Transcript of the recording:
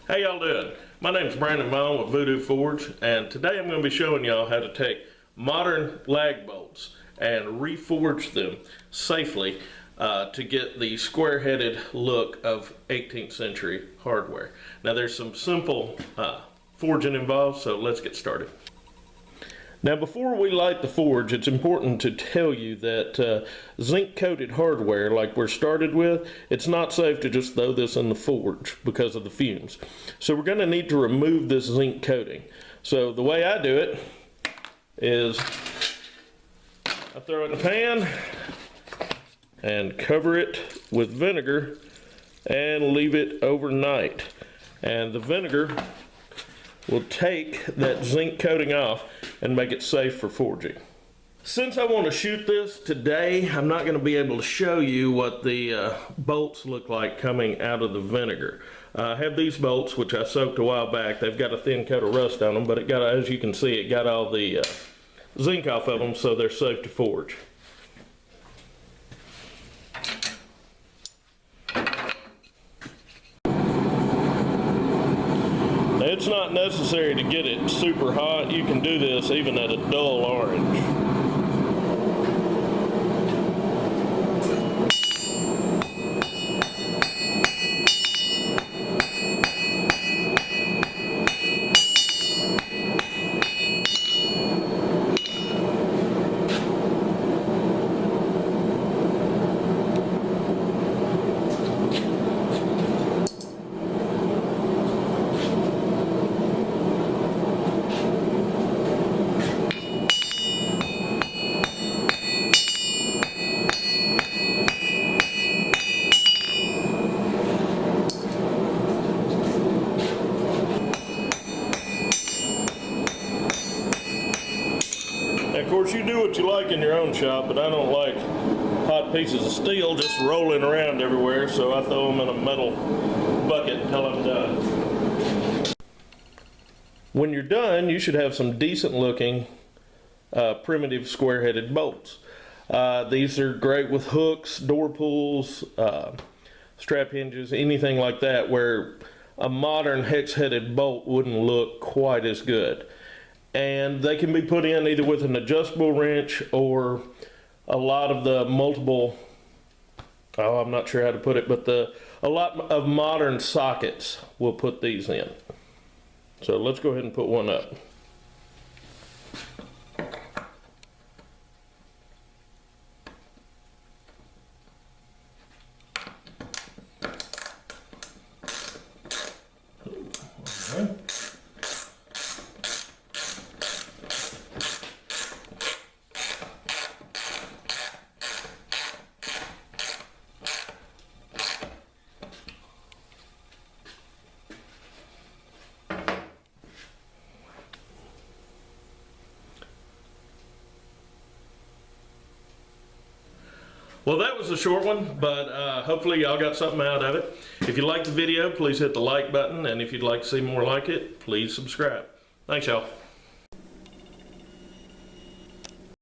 How y'all doing? My name's Brandon Vaughn with Voodoo Forge, and today I'm going to be showing y'all how to take modern lag bolts and reforge them safely to get the square-headed look of 18th century hardware. Now there's some simple forging involved, so let's get started. Now before we light the forge, it's important to tell you that zinc-coated hardware like we're started with, it's not safe to just throw this in the forge because of the fumes. So we're going to need to remove this zinc coating. So the way I do it is I throw it in a pan and cover it with vinegar and leave it overnight. And the vinegar will take that zinc coating off and make it safe for forging. Since I want to shoot this today, I'm not going to be able to show you what the bolts look like coming out of the vinegar. I have these bolts, which I soaked a while back. They've got a thin coat of rust on them, but it got, as you can see, it got all the zinc off of them, so they're safe to forge. It's not necessary to get it super hot. You can do this even at a dull orange. Of course, you do what you like in your own shop, but I don't like hot pieces of steel just rolling around everywhere, so I throw them in a metal bucket until I'm done. When you're done, you should have some decent looking primitive square-headed bolts. These are great with hooks, door pulls, strap hinges, anything like that, where a modern hex-headed bolt wouldn't look quite as good. And they can be put in either with an adjustable wrench or a lot of the multiple, I'm not sure how to put it, but a lot of modern sockets will put these in. So let's go ahead and put one up. Okay. Well, that was a short one, but hopefully y'all got something out of it. If you liked the video, please hit the like button, and if you'd like to see more like it, please subscribe. Thanks, y'all.